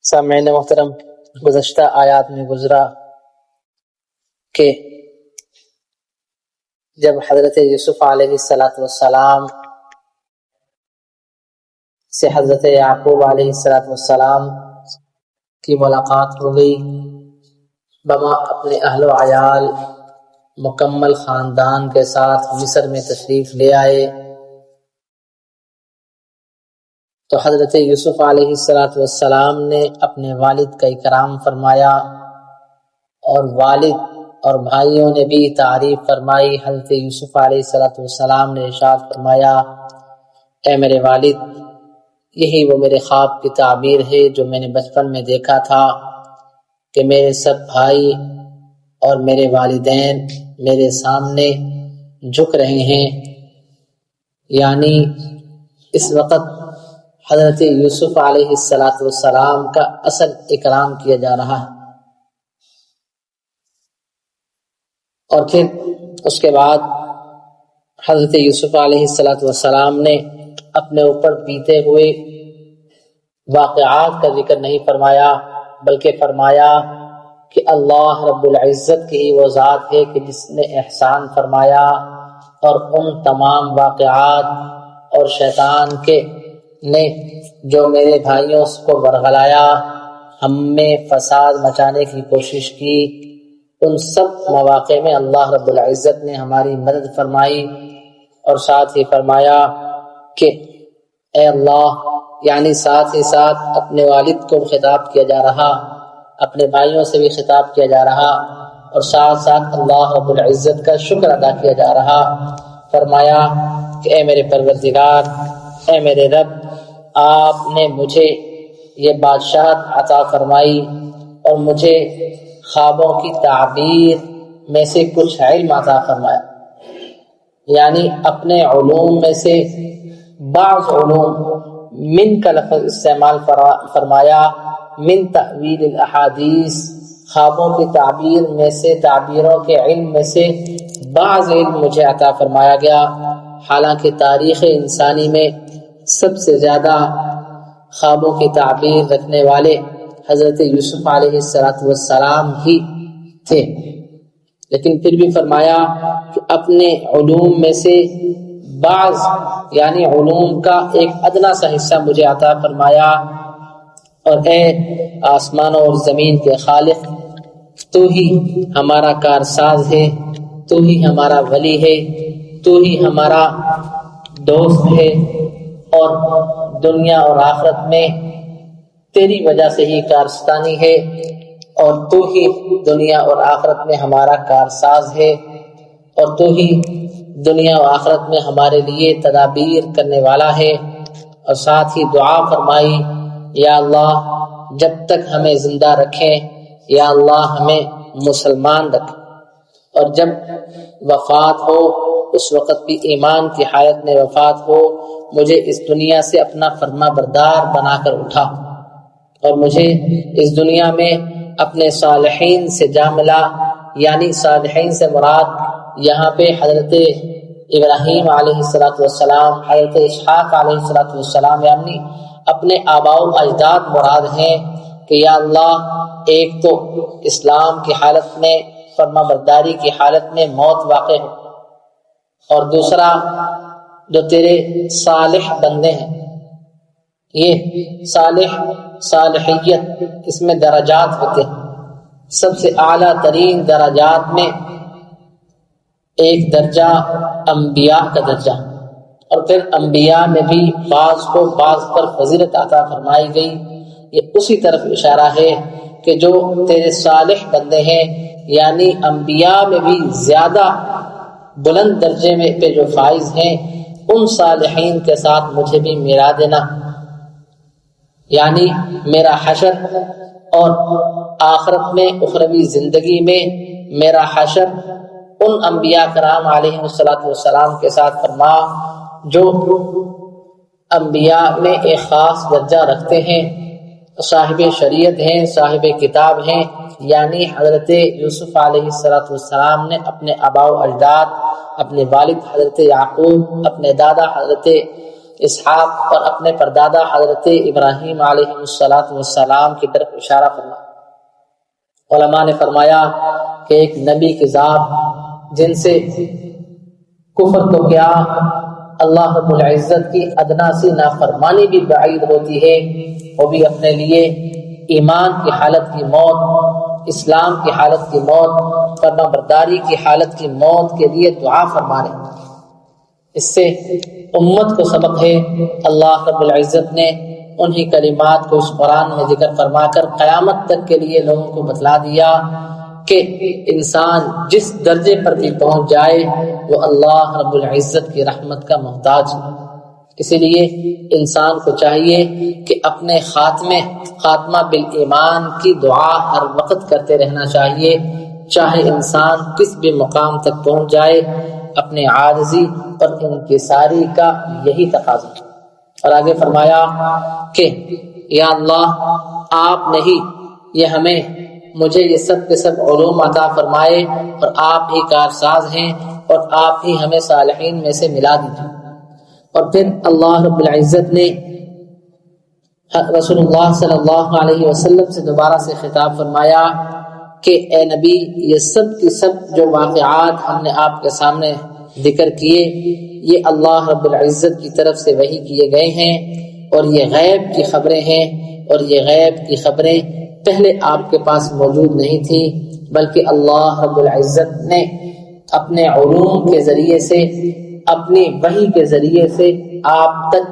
سامعین محترم، گزشتہ آیات میں گزرا کہ جب حضرت یوسف علیہ السلام سے حضرت یعقوب علیہ السلام کی ملاقات ہو گئی، بما اپنے اہل و عیال مکمل خاندان کے ساتھ مصر میں تشریف لے آئے، تو حضرت یوسف علیہ السلام نے اپنے والد کا اکرام فرمایا اور والد اور بھائیوں نے بھی تعریف فرمائی۔ حضرت یوسف علیہ السلام نے ارشاد فرمایا، اے میرے والد، یہی وہ میرے خواب کی تعبیر ہے جو میں نے بچپن میں دیکھا تھا کہ میرے سب بھائی اور میرے والدین میرے سامنے جھک رہے ہیں، یعنی اس وقت حضرت یوسف علیہ السلام کا اصل اکرام کیا جا رہا ہے۔ اور پھر اس کے بعد حضرت یوسف علیہ السلام نے اپنے اوپر بیتے ہوئے واقعات کا ذکر نہیں فرمایا، بلکہ فرمایا کہ اللہ رب العزت کی وہ ذات ہے کہ جس نے احسان فرمایا، اور ان تمام واقعات اور شیطان کے نے جو میرے بھائیوں کو ورغلایا، ہم میں فساد مچانے کی کوشش کی، ان سب مواقع میں اللہ رب العزت نے ہماری مدد فرمائی، اور ساتھ ہی فرمایا کہ اے اللہ، یعنی ساتھ ہی ساتھ اپنے والد کو خطاب کیا جا رہا، اپنے بھائیوں سے بھی خطاب کیا جا رہا، اور ساتھ ساتھ اللہ رب العزت کا شکر ادا کیا جا رہا۔ فرمایا کہ اے میرے پروردگار، اے میرے رب، آپ نے مجھے یہ بادشاہت عطا فرمائی اور مجھے خوابوں کی تعبیر میں سے کچھ علم عطا فرمایا، یعنی اپنے علوم میں سے بعض علوم، من کا لفظ استعمال فرمایا، من تأویل الاحادیث، خوابوں کی تعبیر میں سے، تعبیروں کے علم میں سے بعض علم مجھے عطا فرمایا گیا۔ حالانکہ تاریخ انسانی میں سب سے زیادہ خوابوں کی تعبیر رکھنے والے حضرت یوسف علیہ السلام ہی تھے، لیکن پھر بھی فرمایا کہ اپنے علوم میں سے بعض، یعنی علوم کا ایک ادنا سا حصہ مجھے عطا فرمایا۔ اور اے آسمانوں اور زمین کے خالق، تو ہی ہمارا کارساز ہے، تو ہی ہمارا ولی ہے، تو ہی ہمارا دوست ہے، اور دنیا اور آخرت میں تیری وجہ سے ہی کارستانی ہے، اور تو ہی دنیا اور آخرت میں ہمارا کارساز ہے، اور تو ہی دنیا و آخرت میں ہمارے لیے تدابیر کرنے والا ہے۔ اور ساتھ ہی دعا فرمائی، یا اللہ جب تک ہمیں زندہ رکھیں، یا اللہ ہمیں مسلمان رکھ، اور جب وفات ہو اس وقت بھی ایمان کی حالت میں وفات ہو، مجھے اس دنیا سے اپنا فرما بردار بنا کر اٹھا، اور مجھے اس دنیا میں اپنے صالحین سے جا ملا، یعنی صالحین سے مراد یہاں پہ حضرت ابراہیم علیہ السلام، حضرت اسحاق علیہ السلام، یعنی اپنے آباء و اجداد مراد ہیں کہ یا اللہ ایک تو اسلام کی حالت میں، فرما برداری کی حالت میں موت واقع ہو، اور دوسرا جو تیرے صالح بندے ہیں، یہ صالحیت اس میں درجات ہوتے ہیں، سب سے اعلیٰ ترین درجات میں ایک درجہ انبیاء کا درجہ، اور پھر انبیاء میں بھی بعض کو بعض پر فضیلت عطا فرمائی گئی۔ یہ اسی طرف اشارہ ہے کہ جو تیرے صالح بندے ہیں، یعنی انبیاء میں بھی زیادہ بلند درجے میں پہ جو فائز ہیں، ان صالحین کے ساتھ مجھے بھی ملا دینا، یعنی میرا حشر، اور آخرت میں اخروی زندگی میں میرا حشر ان انبیاء کرام علیہ السلام کے ساتھ فرما جو انبیاء میں ایک خاص درجہ رکھتے ہیں، صاحب شریعت ہیں، صاحب کتاب ہیں، یعنی حضرت یوسف علیہ السلام نے اپنے آباء و اجداد، اپنے والد حضرت یعقوب، اپنے دادا حضرت اسحاق اور اپنے پردادا حضرت ابراہیم علیہ السلام کی طرف اشارہ فرما۔ علماء نے فرمایا کہ ایک نبی کی ذات جن سے کفر تو کیا اللہ رب العزت کی ادنا سی نافرمانی بھی بعید ہوتی ہے، وہ بھی اپنے لیے ایمان کی حالت کی موت، اسلام کی حالت کی موت، فرما برداری کی حالت کی موت کے لیے دعا فرما رہے ہیں۔ اس سے امت کو سبق ہے۔ اللہ رب العزت نے انہی کلمات کو اس قرآن میں ذکر فرما کر قیامت تک کے لیے لوگوں کو بتلا دیا کہ انسان جس درجے پر بھی پہنچ جائے وہ اللہ رب العزت کی رحمت کا محتاج ہے۔ اسی لیے انسان کو چاہیے کہ اپنے خاتمہ بالایمان کی دعا ہر وقت کرتے رہنا چاہیے، چاہے انسان کس بھی مقام تک پہنچ جائے۔ اپنے عاجزی اور انکساری کا یہی تقاضا۔ اور آگے فرمایا کہ یا اللہ آپ نے ہی مجھے یہ سب کے سب علوم عطا فرمائے اور آپ ہی کارساز ہیں اور آپ ہی ہمیں صالحین میں سے ملا دیجیے۔ اور پھر اللہ رب العزت نے رسول اللہ صلی اللہ علیہ وسلم سے دوبارہ سے خطاب فرمایا کہ اے نبی، یہ سب کی سب جو واقعات ہم نے آپ کے سامنے ذکر کیے یہ اللہ رب العزت کی طرف سے وحی کیے گئے ہیں، اور یہ غیب کی خبریں ہیں، اور یہ غیب کی خبریں پہلے آپ کے پاس موجود نہیں تھی، بلکہ اللہ رب العزت نے اپنے علوم کے ذریعے سے، اپنی وحی کے ذریعے سے آپ تک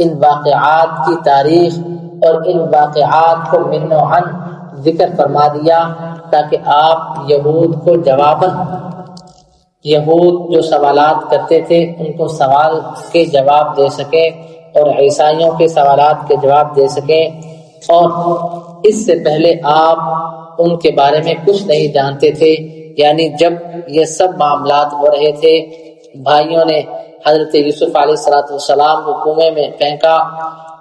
ان واقعات کی تاریخ اور ان واقعات کو من و عن ذکر فرما دیا، تاکہ آپ یہود جو سوالات کرتے تھے ان کو سوال کے جواب دے سکیں، اور عیسائیوں کے سوالات کے جواب دے سکیں۔ اور اس سے پہلے آپ ان کے بارے میں کچھ نہیں جانتے تھے، یعنی جب یہ سب معاملات ہو رہے تھے، بھائیوں نے حضرت یوسف علیہ السلام کو کنویں میں پھینکا،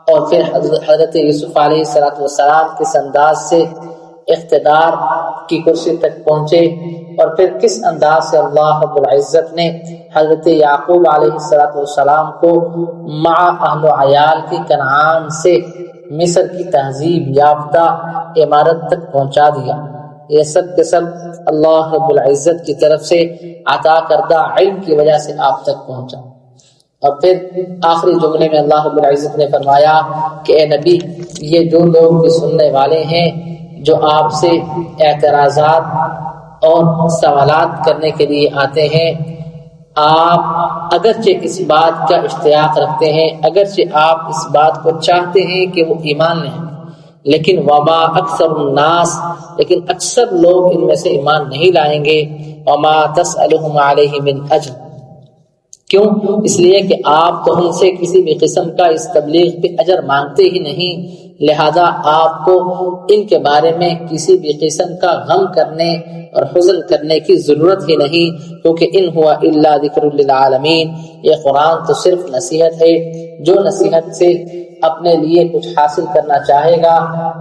اور پھر حضرت یوسف علیہ السلام کس انداز سے اقتدار کی کرسی تک پہنچے، اور پھر کس انداز سے اللہ رب العزت نے حضرت یعقوب علیہ السلام کو مع اہل و عیال کی کنعان سے مصر کی تہذیب یافتہ عمارت تک پہنچا دیا۔ یہ سب کے سب اللہ رب العزت کی طرف سے عطا کردہ علم کی وجہ سے آپ تک پہنچا۔ اور پھر آخری جملے میں اللہ رب العزت نے فرمایا کہ اے نبی، یہ جو لوگ بھی سننے والے ہیں، جو آپ سے اعتراضات اور سوالات کرنے کے لیے آتے ہیں، آپ اگرچہ اس بات کا اشتیاق رکھتے ہیں، اگرچہ آپ اس بات کو چاہتے ہیں کہ وہ ایمان لیں، لیکن وما اکثر الناس، لیکن اکثر لوگ ان میں سے ایمان نہیں لائیں گے۔ وما تسألهم علیہ من اجر، کیوں؟ اس لیے کہ آپ تو ان سے کسی بھی قسم کا اس تبلیغ پہ اجر مانگتے ہی نہیں، لہذا آپ کو ان کے بارے میں کسی بھی قسم کا غم کرنے اور حزن کرنے کی ضرورت ہی نہیں، کیونکہ ان ہوا الا ذکر للعالمین، یہ قرآن تو صرف نصیحت ہے۔ جو نصیحت سے اپنے لیے کچھ حاصل کرنا چاہے گا،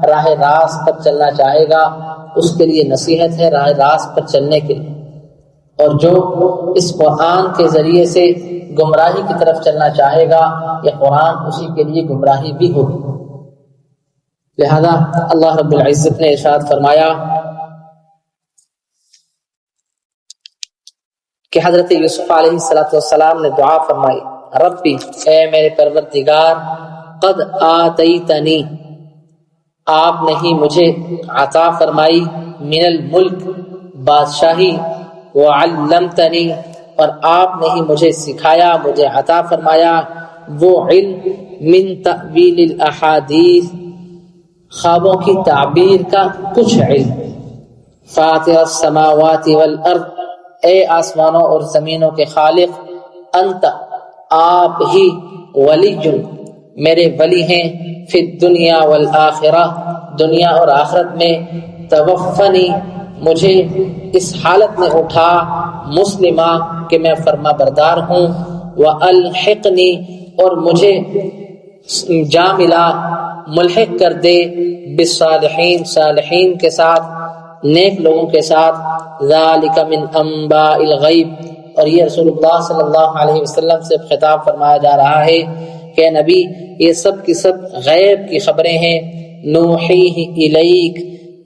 راہ راست پر چلنا چاہے گا، اس کے لیے نصیحت ہے راہ راست پر چلنے کے لیے، اور جو اس قرآن کے ذریعے سے گمراہی کی طرف چلنا چاہے گا، یہ قرآن اسی کے لیے گمراہی بھی ہوگی۔ لہذا اللہ رب العزت نے ارشاد فرمایا کہ حضرت یوسف علیہ السلام نے دعا فرمائی، ربی، اے میرے پروردگار، قد آتیتنی، آپ نے ہی مجھے عطا فرمائی، من الملک، بادشاہی، وعلمتنی، اور آپ نے ہی مجھے سکھایا، مجھے عطا فرمایا وہ علم، من تأویل الاحادیث، خوابوں کی تعبیر کا کچھ علم، فاطر السماوات والارض، اے آسمانوں اور زمینوں کے خالق، انت، آپ ہی، ولی، میرے ولی ہیں، فی الدنیا والآخرہ، دنیا اور آخرت میں، توفنی، مجھے اس حالت میں اٹھا، مسلمہ، کہ میں فرما بردار ہوں، والحقنی، اور مجھے جا ملا، ملحق کر دے، بالصالحین، صالحین کے ساتھ، نیک لوگوں کے ساتھ، ذالک من انباء الغیب، اور یہ رسول اللہ صلی اللہ علیہ وسلم سے خطاب فرمایا جا رہا ہے کہ نبی یہ سب کی سب غیب کی خبریں ہیں، نوحیہ الیک،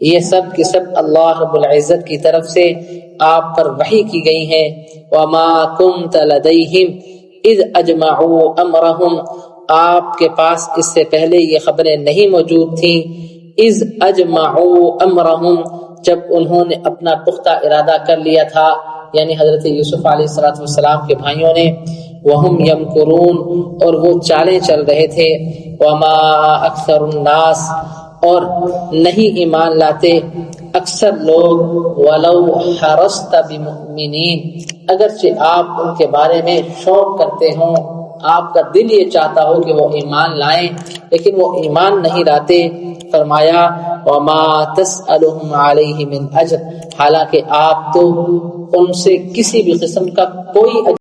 یہ سب کی سب اللہ رب العزت کی طرف سے آپ پر وحی کی گئی ہیں۔ وما کنت لدیہم اذ اجمعوا امرہم، آپ کے پاس اس سے پہلے یہ خبریں نہیں موجود تھیں۔ اذ اجمعوا امرہم، جب انہوں نے اپنا پختہ ارادہ کر لیا تھا، یعنی حضرت یوسف علیہ السلام کے بھائیوں نے، وہم یمکرون، اور وہ چالیں چل رہے تھے، وما اکثر الناس، اور نہیں ایمان لاتے اکثر لوگ، ولو حرصت بمؤمنین، اگرچہ آپ ان کے بارے میں شوق کرتے ہوں، آپ کا دل یہ چاہتا ہو کہ وہ ایمان لائیں، لیکن وہ ایمان نہیں لاتے۔ فرمایا وما تسألهم علیہ من اجر، حالانکہ آپ تو ان سے کسی بھی قسم کا کوئی